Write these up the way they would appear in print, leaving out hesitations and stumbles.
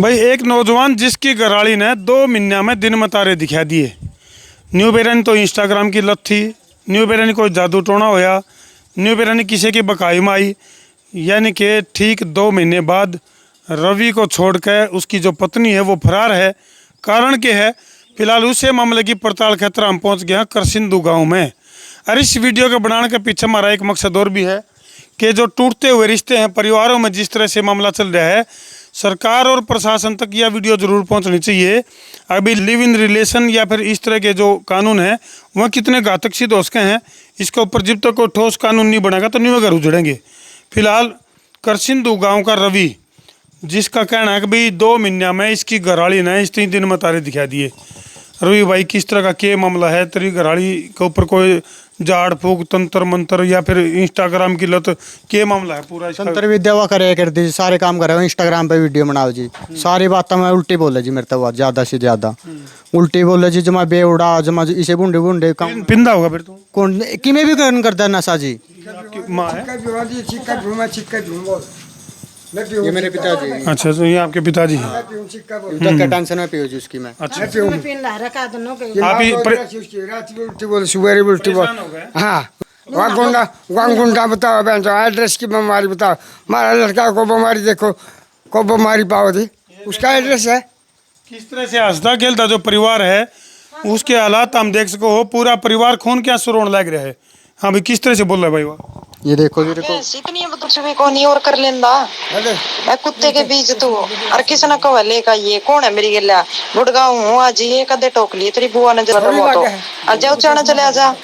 भाई एक नौजवान जिसकी घरवाली ने 2 महीने में दिन मतारे दिखा दिए। न्यू बेरन तो इंस्टाग्राम की लत थी, न्यू बेरन कोई जादू टोना होया, न्यू बेरन किसी की बकाई में आई। यानी कि ठीक 2 महीने बाद रवि को छोड़कर उसकी जो पत्नी है वो फरार है। कारण क्या है, फिलहाल उसे मामले की पड़ताल खतरा हम पहुंच गए हैं करसिंदू गांव में। और इस वीडियो के बनाने के पीछे हमारा एक मकसद और भी है कि जो टूटते हुए रिश्ते हैं परिवारों में, जिस तरह से मामला चल रहा है, सरकार और प्रशासन तक यह वीडियो जरूर पहुंचनी चाहिए। अभी लिव इन रिलेशन या फिर इस तरह के जो कानून हैं वह कितने घातक सिद्ध हो सके हैं, इसके ऊपर जब तक कोई ठोस कानून नहीं बनेगा तो न्यू घर उजड़ेंगे। फिलहाल करसिंदू गांव का रवि, जिसका कहना है कि भाई 2 महीने में इसकी घरवाली ने इस 3 दिन में तारे दिखा दिए। रवि भाई, किस तरह का क्या मामला है? तेरी घरवाली के ऊपर कोई झाड़ फूक, तंत्र मंत्र या फिर इंस्टाग्राम की लत, क्या मामला है पूरा? तंत्र विद्या वा करे करती जी, सारे काम करे इंस्टाग्राम पे वीडियो बनाओ जी। सारी बातें मैं उल्टी बोले जी, मेरे तो ज्यादा से ज्यादा उल्टी बोले जी। जमा बेउड़ा जमा इसे बुंडे बुंडे काम पिंदा होगा फिर तो कौन कि में भी करता है नशा जी। माँ है? ये मेरे पिताजी। अच्छा, तो ये आपके पिताजी हैं। क्या टेंशन में पियो जी उसकी मैं। अच्छा, आप ही हाँ, वहाँ गुंडा बताओ, बहन तो एड्रेस की बीमारी बताओ। हमारा लड़का को बीमारी देखो, को बीमारी पाओ थी, उसका एड्रेस है। किस तरह से हंसता खेलता जो परिवार है उसके हालात हम देख सको हो। पूरा परिवार खून क्या सुरोण लग रहा है। हाँ भाई, किस तरह से बोल रहा है भाई वो? ये देखो जी, देखो इतनी कुछ भी को नहीं और कर लेंदा मैं कुत्ते के बीच तू और किस ना कह लेगा ये कौन है मेरी गल्ला गुड़गांव हूँ आज ये कदे टोक लिए तेरी बुआ ने जरा वो तो और जाओ चाना चले आ जा।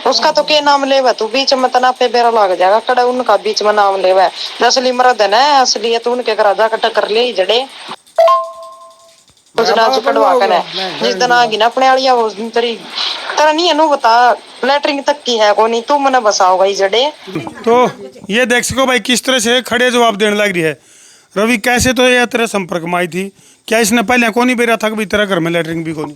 उसका तो क्या नाम लेवा तू? बीच में तना पे बेरा लग जाएगा कड़ा उनका बीच में नाम लेवा। असली मर्द है ना, असली तू उनके घर जा टक्कर ले जड़े कड़वा कर जिस दिन आ गई ना अपने आलिया वो तेरी तरह नहीं है। बता लेटरिंग तक की है को नहीं, तू मैंने बसाओगा जड़े। तो ये देख सको भाई किस तरह से खड़े जवाब देने लग रही है। रवि, कैसे तो ये तेरे संपर्क में आई थी? क्या इसने पहले कौन ही बेरा था कि तेरा घर में लेटरिंग भी कौन?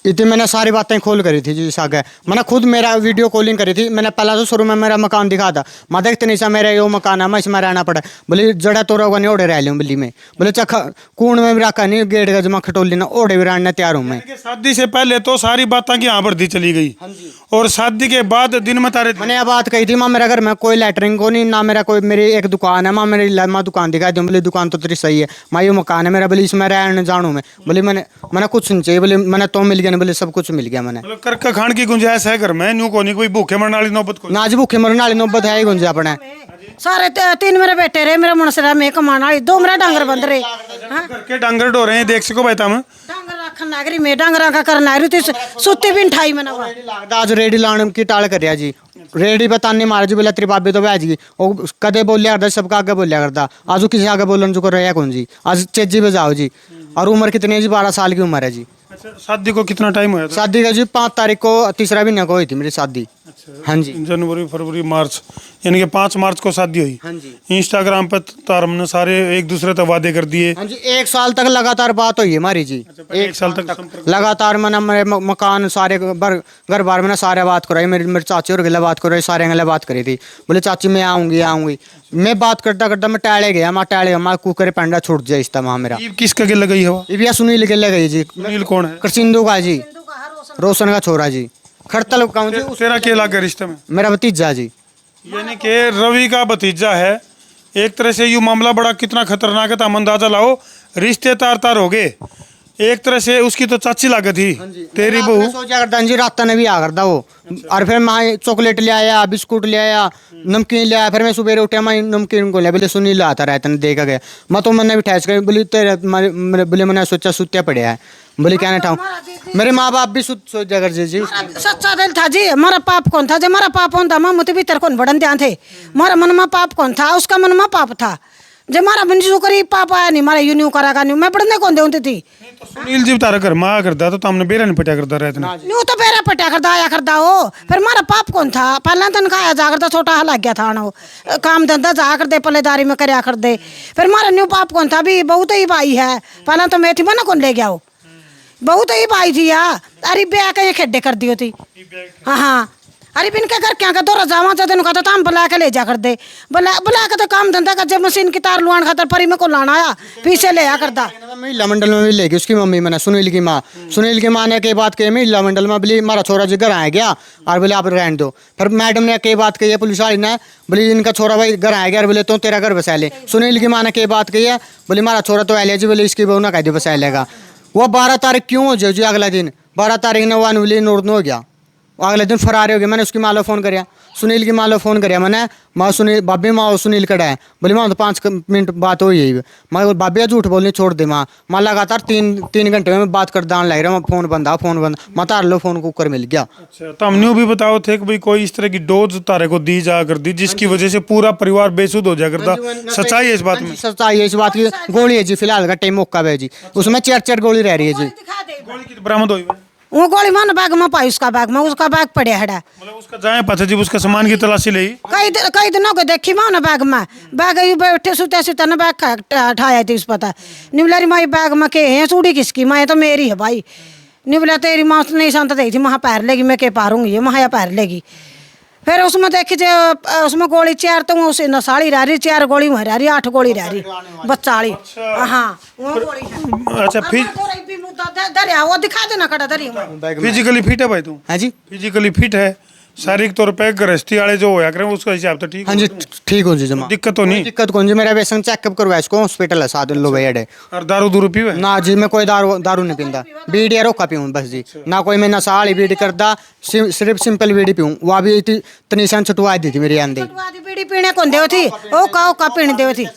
इतनी मैंने सारी बातें खोल करी थी जी सागे। मैंने खुद मेरा वीडियो कॉलिंग करी थी। मैंने पहला तो शुरू में मेरा मकान दिखा था। मैं देखते नहीं सा मेरा यो मकान है, मैं इसमें रहना पड़ा। बोले जड़ा तो रोगा नहीं ओढ़े रह लूँ बिल्ली में। बोले चखा कूण में भी रखा नहीं गेट का जमा खटोली ना ओढ़े भी रहने तैयार हूँ मैं। शादी से पहले तो सारी बातें की यहाँ पर दी चली गई और शादी के बाद दिन में तारे मैंने यह बात कही थी, माँ मेरा घर में कोई लेटरिंग को नहीं ना, मेरा कोई मेरी एक दुकान है। माँ मेरी माँ दुकान दिखा दूँ। बोले दुकान तो तेरी सही है माँ, यो मकान है मेरा। बोले इसमें रहने जानूँ मैं। बोले मैंने कुछ नहीं चाहिए। बोले मैंने तो मिल गया। बोले सब कुछ मिल गया मैंने। मतलब करके खान की गुंजाइश है घर में? न्यू को नहीं कोई भूखे मरने वाली नौबत को? ना जी, भूखे मरने वाली नौबत है ही गुंजा अपने। सारे 3 मेरे बेटे रहे, मेरा मुनसरा में कमाना वाली, 2 मेरा डांगर बंद रहे। घर के डांगर डो रहे हैं, देख सको भाई तम डांगर रखन लग रही मैं डांगरा का करना रही थी, सुती भी ठाई मैंने आज रेडी लाने की टाल कर जी। रेडी बताने मारे जी। बोला तेरी भाभी तो बैज गई वो कदे बोलिया करता, सबका आगे बोलिया करता। आज किसी आगे बोलन जो कर रहा कौन जी? आज चेजी बजाओ जी। और उम्र कितनी है जी? 12 साल की उम्र है जी। अच्छा, शादी को कितना टाइम हुआ था? शादी का जी 5 तारीख को 3रा महीने को हुई थी मेरी शादी। हाँ जी, जनवरी फरवरी मार्च, यानी कि 5 मार्च को शादी हुई। हाँ जी। इंस्टाग्राम पर तारम ने सारे एक दूसरे तक वादे कर दिए। हाँ जी, 1 साल तक लगातार बात हुई है हमारी जी। 1 साल तक लगातार मैंने मेरे मकान सारे घर बार मैंने सारे बात कराई। मेरी चाची और गले बात कराई, सारे गले बात करी थी। बोले चाची मैं आऊंगी। मैं बात करता करता मैं टाले गया। मैं कुकर पेंडा छूट जाए इस तरह मेरा। किसका गिल गई है? ये भी सुनील गिल गई जी। सुनील कौन है? करसिंदू का जी, रोशन का छोरा जी। खड़तल कहूँ जी। तेरा क्या लगा रिश्ते में? मेरा भतीजा जी। यानी कि रवि का भतीजा है। एक तरह से ये मामला बड़ा कितना खतरनाक है तो हम अंदाजा लाओ। रिश्ते तार हो गए। एक तरह से उसकी तो चाची लागत थी तेरी बहू। सोचा करता जी, रात ने भी आ करता वो। और फिर मैं चॉकलेट ले आया, बिस्कुट ले आया, नमकीन ले आया। फिर मैं सुबह उठा मैं नमकीन को लिया। बोले सुनील आता रहता ने देखा गया। मैं तो मैंने भी ठहस कर बोली तेरे बोले मैंने सोचा सुत्या पड़े है। बोले क्या ना ठाऊँ मेरे माँ बाप भी सोचा कर जी। सच्चा दिल था जी। हमारा पाप कौन था? जब हमारा पाप कौन था? मुझे भीतर कौन बड़न ध्यान थे। हमारा मन में पाप कौन था? उसका मन में पाप था। जब हमारा मन जो करी पाप आया नहीं, हमारा यूं करा का नहीं, मैं पढ़ने कौन देती थी। तो सुनील जी तारा घर माँ करता तो हमने बेरा नहीं पटा करता रहता ना। यूं तो बेरा पटा करता आया करता हो। फिर हमारा पाप कौन था? पहला तो खाया जा करता, छोटा लग गया था ना, काम धंधा जा कर दे, पल्लेदारी में करया कर दे। फिर हमारा न्यू पाप कौन था? भी बहुत ही भाई है। पहला तो मैं थी मना कौन ले गया हो, बहुत ही भाई थी यार। अरे ब्याह कहीं खेडे कर दी होती। हाँ अरे बिन के घर क्या का दौरा जावा तो तेन कहता हम बुला के ले जा कर दे। बुला के तो काम धंधा कर जब मशीन की तार लुआन खातर परी में को लाना आया पीछे ले आ करता। महिला मंडल में भी लेगी उसकी मम्मी मैंने सुनील की माँ ने के बात कही महिला मंडल में बोली हमारा छोरा जी घर आ गया और बोले आप रहने दो। फिर मैडम ने के बात कही है पुलिस वाली ने, बोली इनका छोरा भाई घर आ गया, बोले तो तेरा घर बसा ले। सुनील की माँ ने के बात कही है, बोली हमारा छोरा तो आया जी, बोले इसकी बहू ना कह दे बसा लेगा। वो 12 तारीख क्यों हो जाए जी, अगला दिन 12 तारीख ने वन बोली नोट हो गया, अगले दिन फरार हो गया। मैंने उसकी माँ को फ़ोन कराया, सुनील की माँ को फ़ोन कराया मैंने, माँ सुनील भाभी माँ सुनील कड़ा है, बोली माँ तो 5 मिनट बात हुई है। मैं भाभी झूठ बोलने छोड़ दे माँ लगातार 3 घंटे में बात कर दान लग रहा हूँ, फ़ोन बंदा मैं तार लो फ़ोन को ऊपर मिल गया। अच्छा, तो हमने भी बताओ थे कि भाई कोई इस तरह की डोज तारे को दी जा कर दी जिसकी वजह से पूरा परिवार बेसुध हो जाया करता। सच्चाई है इस बात में? सच्चाई है इस बात की। गोली है जी फिलहाल का टाइम मौका है जी, उसमें 4 गोली रह रही है जी। गोली की बरामद हुई है? वो गोली मन बैग में पाई, उसका बैग पड़े है। मतलब उसका जाए पता जी उसका सामान की तलाशी ली? कई दिनों को देखी माँ ना बैग में, बैग यू बैठे सुते ना बैग उठाया थी उस पता निबला माई बैग में के है चूड़ी किसकी, माँ तो मेरी है भाई। निबला तेरी माँ नहीं शांत देगी थी, वहाँ पैर लेगी, मैं के पारूंगी ये वहाँ पैर लेगी। फिर उसमें देखी जो उसमें गोली 4 तो उसे नसाड़ी रह रही, 4 गोली वहीं रह रही, 8 गोली रह रही बच्चाड़ी। हाँ वो गोली है। अच्छा दरिया वो दिखा देना कड़ा दरिया। फिजिकली फिट है भाई तू? हाँ जी फिजिकली फिट है, शारीरिक तौर पे गृहस्थी वाले जो होया करें उसका हिसाब तो ठीक? हाँ जी ठीक हो जी जमा, दिक्कत तो नहीं? दिक्कत कौन जी, मेरा वैसे चेकअप करवाया इसको हॉस्पिटल है 7 लो भाई। और दारू दूरू पीवे? ना जी मैं कोई दारू नहीं पीता, बीड़ी या रोका पीऊँ बस जी, ना कोई मैं नशा वाली बीड़ी करता, सिर्फ सिंपल बीड़ी पीऊँ। वो भी तनीसान छुटवा दी थी मेरी आंधी। बीड़ी पीने कौन दे थी ओ का पीने दे थी,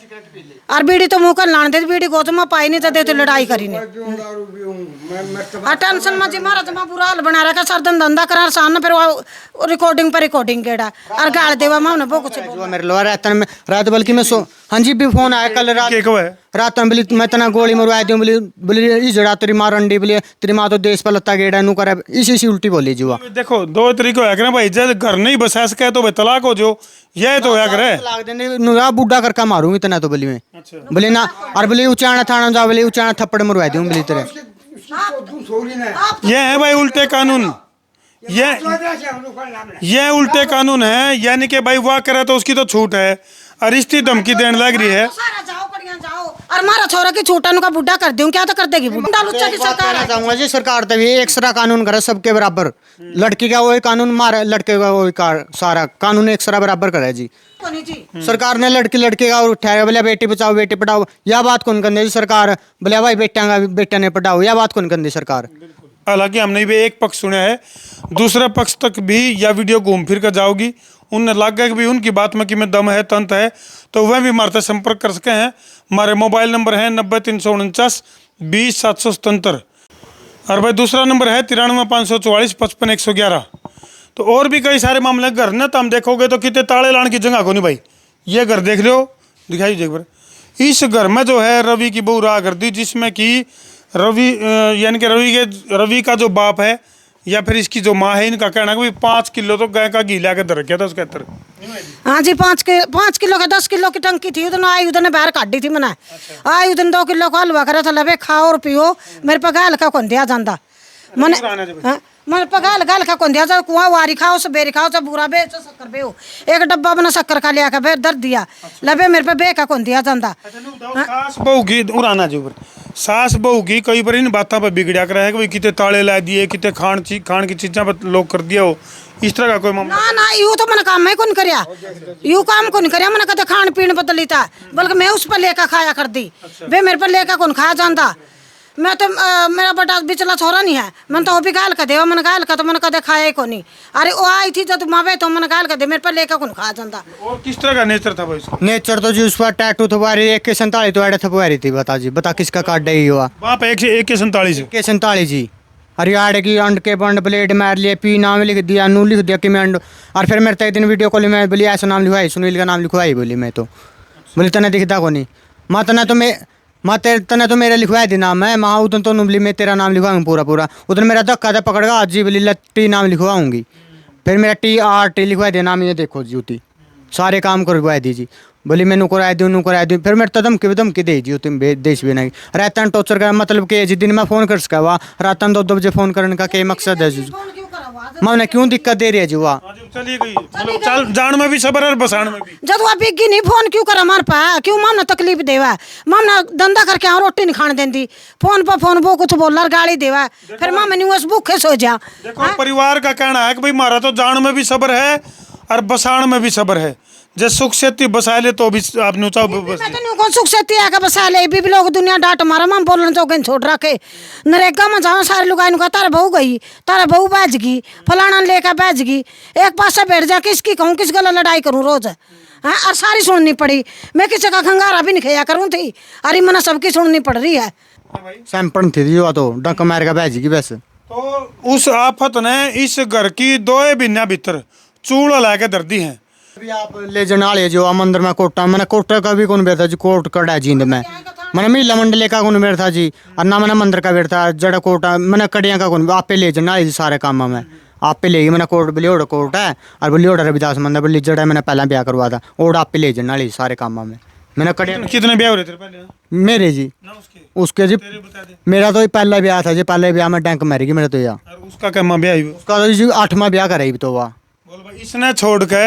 और बीड़ी तो मुंह कर लाने दे, बीड़ी गोद में पाई नहीं दे तो लड़ाई करी ने। और टेंशन में जी मारा तो मैं बुरा हाल बना रखा, सरदन धंधा करा सान फिर वो रिकॉर्डिंग पर रिकॉर्डिंग केड़ा और गाल देवा मैं वो कुछ मेरे लो रात बल्कि मैं सो। हाँ जी भी फोन आया कल रात में बोली मैं तना गोली मरवा दूँ, बोली इस जड़ा तेरी माँ रंडी, बोली तेरी माँ तो देश पर लत्ता गेड़ा नू करे, इसी उल्टी बोली जी। देखो 2 तरीके होया करे भाई, जब घर नहीं बसा सके तो भाई तलाक हो जो, यह तो होया करे। तलाक देने नुरा बुढ़ा करके मारूंगी इतना तो बोली मैं। बोली ना और बोली उचाना थाना जा, बोली उचाना थप्पड़ मरवा दूँ बोली तेरे। ये है भाई उल्टे कानून, ये उल्टे कानून है, यानी कि भाई वाह करे तो उसकी तो छूट है, और इतनी धमकी देने लग रही है। और मारा छोरा की छूटा का बुढ़ा कर दूं, क्या तो कर देगी बुढ़ा लुच्चा की सरकार। चाहूंगा जी सरकार तभी एक सारा कानून करे सबके बराबर, लड़की का वही कानून मारे, लड़के का वही सारा कानून एक सारा बराबर करे जी। सरकार ने लड़के का उठाया, बोले बेटी बचाओ बेटी पढ़ाओ, यह बात कौन कर दी सरकार, बोले भाई बेटा ने पढ़ाओ, यह बात कौन कर दी सरकार। हालांकि हमने भी एक पक्ष सुना है, दूसरे पक्ष तक भी यह वीडियो घूम फिर कर जाओगी, उन्हें लग गया कि भी उनकी बात में कि मैं दम है तंत है, तो वह भी हमारे से संपर्क कर सके हैं। हमारे मोबाइल नंबर है 90 349 20 777, और भाई दूसरा नंबर है 93 544 55 111। तो और भी कई सारे मामले घर ना तो हम देखोगे तो कितने ताले लाने की जगह को नहीं भाई। ये घर देख लो, दिखाई एक बार। इस घर में जो है रवि की बहू रहा कर दी, जिसमें कि रवि यानी कि रवि का जो बाप है या फिर इसकी जो माँ है, इनका कहना है कि 5 किलो तो गाय का घी ला के रखा था उसके अंदर। हाँ जी 5 किलो का 10 किलो की टंकी थी, उधर आई उधर बाहर काटी थी मैंने। आई उधर 2 किलो का हलवा करा था, लबे खाओ और पियो, मेरे पे गाल का कौन दिया जाता मैंने पगाल गाल का कौन दिया जा, कुआं वारी खाओ सवेरे खाओ सब बुरा बेच शक्कर बेओ, एक डब्बा बना शक्कर का लिया फिर दर्द दिया लबे मेरे पे बे का कौन दिया जाता। सास बहू की उड़ाना जी ऊपर, सास बहू की कई बार इन बातों पर बिगड़ा कर है कि कितने ताले ला दिए, कितने खान की चीज़ा पर लोग कर दिया हो, इस तरह का कोई मामला? ना यू तो मैंने काम मैं कौन करया, यू काम कौन करया, मैंने कहते खान पीन बदली था, बल्कि मैं उस पर लेकर खाया कर दी, वे मेरे पर लेकर कौन खाया जाता। मैं तो मेरा बड़ा बिचला छोरा नहीं है, मैंने तो वो भी गाल कर दे, मैंने गाल का तो मैंने कदे खाया ही को नहीं। अरे वो आई थी जब मावे तो मैंने गाल कर दे, मेरे पर लेकर कौन खा जाता। और किस तरह का नेचर था भाई इसका? नेचर तो जी उस पर टैटू थपवा रही, 147 तो ऐड थपवा रही थी। बता जी बता किसका काट ही हुआ वहाँ पे 147 147 जी। अरे आड़े की अंड के बंड ब्लेड मार लिए, पी नाम लिख दिया, नू लिख दिया कि मैं अंड, और फिर मेरे एक दिन वीडियो कॉल में बोली ऐसा नाम लिखवाई, सुनील का नाम लिखवाई, बोली मैं तो बोली तना दिखता को नहीं माँ तना तो मैं तना तो मेरा लिखवाया थी नाम है माँ, उधर तो बोली मैं तेरा नाम लिखवाऊंगी पूरा, उधर मेरा धक्का था पकड़गा आज जी, बोली लट्टी नाम लिखवाऊंगी, फिर मेरा TRT लिखवा दिया नाम, ये देखो जी उती सारे काम करवा दी जी, बोली मैं कराया दूँ, फिर मेरे तो धमकी दे जी तुम देश भी नहीं रातन टॉर्चर का मतलब कि जी दिन में फ़ोन कर सका हुआ, रातन 2 बजे फ़ोन करने का क्या मकसद है जी। मैं उन्हें क्यों दिक्कत दे रही है जुआ आज चली गई मतलब चल जान में भी सबर है और बसाण में भी। जब वह बिगी नहीं फोन क्यों कर हमारे पा क्यों मामना तकलीफ देवा मामना धंधा करके यहाँ रोटी नहीं खाने देती फोन पर फोन वो कुछ बोल गाली देवा फिर मामा नहीं उस भूखे सो जा। देखो परिवार का कहना है कि भाई मारा तो जान में भी सबर है और बसाण में भी सबर है, जैसे सुख से बसा ले तो भी आपने कौन सुख से तिया का बसा ले भी लोग दुनिया डांट मारा माम बोलने तो कहीं छोड़ रखे नरेगा में जाओ सारे लोग आए तारा बहू गई तारा बहू बैज गई फलाना लेकर बैज गई एक पास से बैठ जा किसकी कहूँ किस गला लड़ाई करूँ रोज हाँ और सारी सुननी पड़ी मैं किसी का खंगारा भी नहीं खाया करूँ थी अरे मना सबकी सुननी पड़ रही है। सैंपल थी जुआ तो डंक मार के बैज गई वैसे तो उस आफत ने इस घर की 2 महीना भीतर चूड़ा लाके धर दी है। अभी आप ले जाने वाले जो मंदिर में कोटा मैंने कोटा का भी कौन बैठा जी कोट कड़ा जींद में मैंने महिला मंडले का कौन बैठा जी और ना मैंने मंदिर का बैठा जड़ा कोटा मैंने कड़िया का कौन आप पे ले जाने वाले सारे काम में आप पे ले गई मैंने कोट बलियोड़ कोट है और बलियोड़ रविदास मंदिर बली जड़ा मैंने पहला ब्याह करवा था और आप पे ले जाने वाले सारे काम में मैंने कड़िया कितने ब्याह हो रहे थे पहले मेरे जी ना उसके उसके जी मेरा तो पहला ब्याह था जी पहले ब्याह में टैंक मर गई मेरे तो यार और उसका क्या ब्याह हुआ उसका तो जी 8वां ब्याह करे तो वाह बोल भाई इसने छोड़ के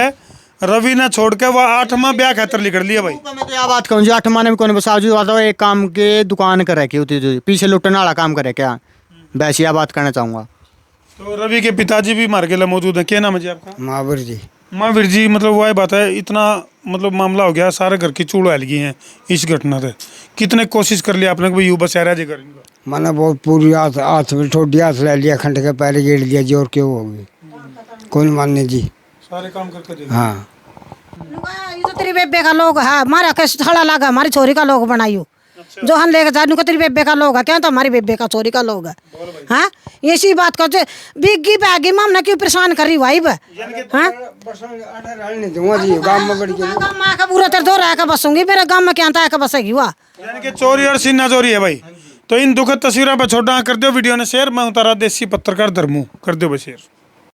रवि ने छोड़ के वह 8वां ब्याह खातर लिख लिया भाई। मैं तो यह बात कहूँ जी 8वां ने भी कौन बसा जी तो एक काम के दुकान कर रखी होती जो पीछे लुटने वाला काम करे क्या वैसे यह बात कहना चाहूँगा। तो रवि के पिताजी भी मार के मौजूद है, क्या नाम है जी आपका? महावीर जी। महावीर जी मतलब वह बात है इतना मतलब मामला हो गया सारे घर की चूड़ हल गई है इस घटना से, कितने कोशिश कर लिया आपने भाई युवा शहरा जी घर मैंने बहुत पूरी हाथ में ठोडी हाथ ले लिया खंड के पैर गेड़ दिया जोर के वो होगी कौन मानने जी सारे काम करके हाँ ये तो तेरी बेबे का लोग है हमारा कैसे छड़ा लगा हमारी छोरी का लोग बनाइयो जो हम लेकर जा तेरी बेबे का लोग है क्या तो हमारी बेबे का छोरी का लोग है हाँ इसी बात का बिग्गी बैगी मामला क्यों परेशान कर रही भाई हाँ गाँव में आकर पूरा तेरे दो रहा बसूंगी मेरे गाँव में क्या आता बसेगी हुआ यानी कि चोरी और सीना चोरी है भाई। तो इन दुखद तस्वीरों पर छोटा कर दो वीडियो ने शेयर। मैं उतारा देसी पत्रकार धर्मू कर दो शेयर।